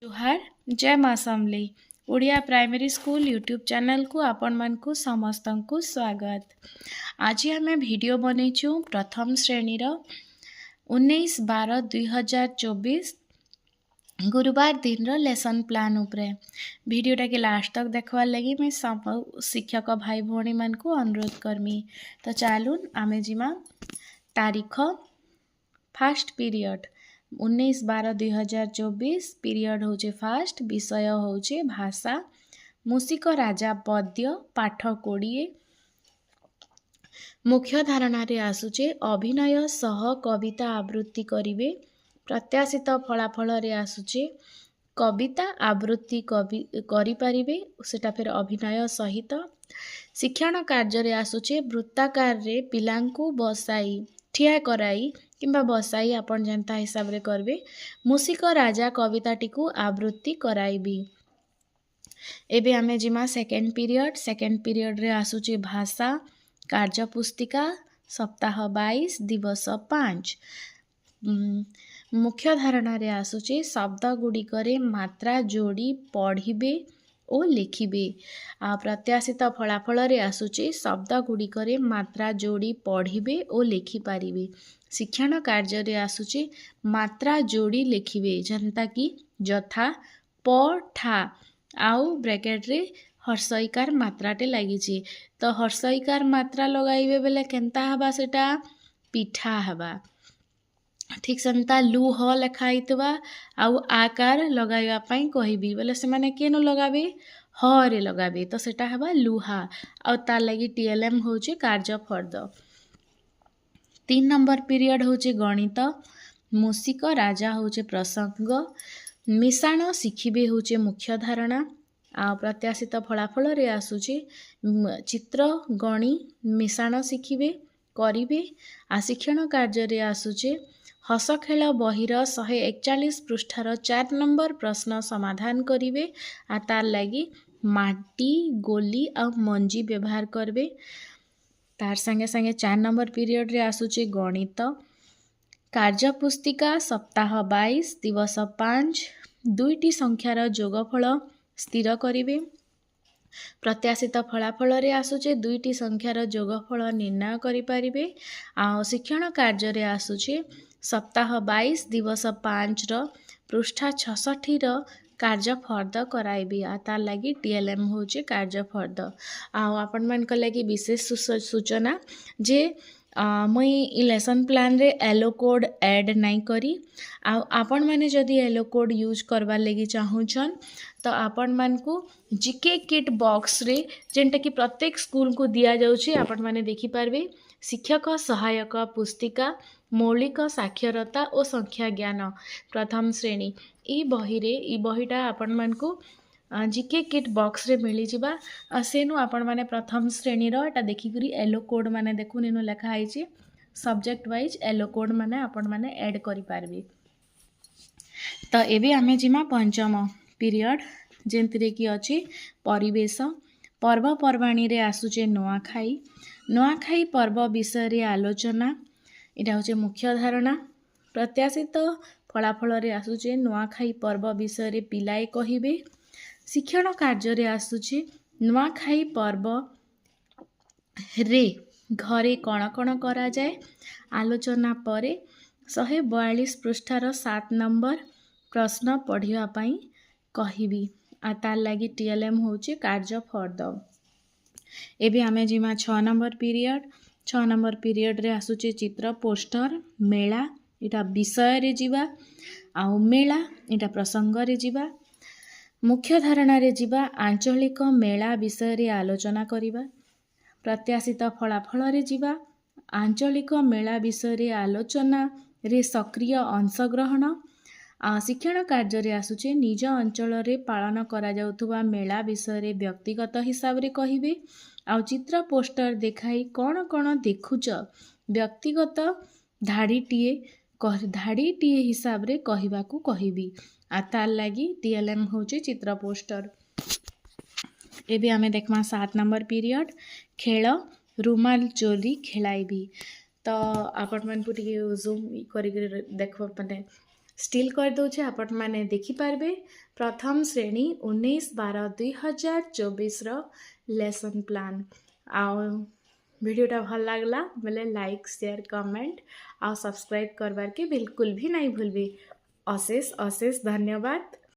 जुहार जय माँ Samalei Odia primary school YouTube channel को आपण मान को समस्त को स्वागत। आज आम वीडियो बनईचु प्रथम श्रेणी 19/12/2024 गुरुवार दिन रो लेसन प्लान उपरे वीडियोटा के लास्ट तक देखवार लगी मैं सब शिक्षक भाई भौणी मान को अनुरोध करमी। तो चलून आमे जिमा तारीख फास्ट पीरियड 19/12/2024 पीरियड होचे फास्ट विषय होचे भाषा मूषिक राजा पद्य पाठ 20 मुख्य धारणा रे आसुचे अभिनय सह कविता आवृत्ति करिवे प्रत्याशित फलाफल रे आसुचे कविता आवृत्ति करि पारिबे सेटा फिर अभिनय सहित शिक्षण कार्य रे आसुचे वृत्ताकार रे पिलांकु बसाई ठिया कराई किंबा बसाई आपण जनता हिसाब रे करबे मूषिक राजा कविताटी को आवृत्ति कराइबी। एबे आमे जिमा सेकेंड पीरियड रे आसुचे भाषा कार्य पुस्तिका सप्ताह 22 दिवस 5 मुख्य धारणा रे आसुचे शब्द गुड़िकरे मात्रा जोड़ी पढ़िबे ओ लिखिबे आ प्रत्याशित फलाफल रे आसुचे शब्द गुड़िकरे मात्रा जोड़ी पढ़िबे ओ लिखि पारिबे। शिक्षण कार्य रे आसुचे मात्रा जोड़ी लिखिबे जनता कि यथा पठा आउ ब्रैकेट रे हर्षईकार मात्राटे लागिचे तो हर्षईकार मात्रा लगाइबे बेले केनता हबा सेटा पिठा हबा ठीक सेमता लुह लेखाइतबा आउ आकार लगाइबा पई कहिबी बोले से माने केनो लगाबे ह रे लगाबे तो सेटा हबा लुहा आउ तार लागि टीएलएम होचे कार्य फर्द। 3 नंबर पीरियड होचे गणित मूषिक राजा होचे प्रसंग मिश्रण शिखिबे होचे मुख्य धारणा आ प्रत्याशित फलाफल रे आसुचे चित्र गणी मिश्रण शिखिबे करिबे आ शिक्षण कार्य रे आसुचे हस खेल बहिर 141 पृष्ठार 4 नंबर प्रश्न समाधान करिवे आ तार लागि माटी गोली आ मंजी व्यवहार करबे। तार संगे संगे 4 नंबर पीरियड रे आसुचे गणित कार्य पुस्तिका सप्ताह 22 दिवस 5 दुईटी संख्यार जोगफल स्थिर करिवे प्रत्याशित फलाफल रे आसुचे दुईटी संख्यार जोगफल निर्णय करि पारिबे आ शिक्षण कार्य रे आसुचे सप्ताह 22 दिवस 5 रो पृष्ठा 66 रो कार्य फर्द कराइबे आ तार लागि टीएलएम होचे कार्य फर्द। आ आपण मान को लागि विशेष सूचना जे मुई इ लेसन प्लान रे येलो कोड ऐड नहीं करी आ आपण माने जदी येलो कोड यूज करबा लागि चाहुछन तो आपण मान को जीके किट बॉक्स रे जेंटा कि प्रत्येक स्कूल को दिया जाउछे आपण माने देखि पारबे शिक्षक सहायक पुस्तिका मौलिक साक्षरता और संख्या ज्ञान प्रथम श्रेणी ई बहीटा आपण मान को जीके किट बॉक्स रे मिली जिबा सेनु आपण माने प्रथम श्रेणी रो एटा देखि करी येलो कोड माने देखुन इनो लिखा आइछि सब्जेक्ट वाइज येलो कोड माने आपण माने ऐड करि पारबे। तो एबे आमे जिमा पंचम पीरियड जेंतिरे कि अछि परिवेश पर्व पर्वाणी रे आसुचे नुआखाई पर्व विषय रे आलोचना इटा होचे मुख्य धारणा प्रत्याशित फलाफल रे आसुचे नुआखाई पर्व विषय रे पिलाए कहिबे शिक्षण कार्य रे आसुचे नुआखाई पर्व रे घरे कण कण करा जाए आलोचना परे 142 पृष्ठार 7 नंबर प्रश्न पढ़िया पई कहिबी आ तार लागि टीएलएम होचे कार्य फर्द। एबे आमे जिमा 6 नंबर पीरियड रे आसुचे चित्र पोस्टर मेला इटा विषय रे जिबा आउ मेला इटा प्रसंग रे जिबा मुख्य धारणा रे जिबा आंचलिक मेला विषय रे आलोचना करिबा प्रत्याशित फलाफल रे जिबा आंचलिक मेला विषय रे आलोचना रे सक्रिय अंशग्रहण शिक्षण कार्य रे आसुचे निज अंचल रे पालन करा जाउथुबा मेला विषय रे व्यक्तिगत हिसाब रे कहिबे आ चित्र पोस्टर देखाई कौन कौन देखुच व्यक्तिगत धाड़ीटीए हिसाब रे कहिबा को कहिबी आ तार लागि टीएलएम होचे चित्र पोस्टर। एबे आमे देखमा 7 नंबर पीरियड खेल रुमाल चोरी खेलाइबी तो आपण मन को जूम करी देख माने स्टिल कर दउछे आपण माने देखि पारबे प्रथम श्रेणी 19/12/2024 लेसन प्लान। आउ वीडियोटा भल लागला बोले लाइक शेयर कमेंट आ सब्सक्राइब करबार के बिल्कुल भी नहीं भूलबे। अशेष अशेष धन्यवाद।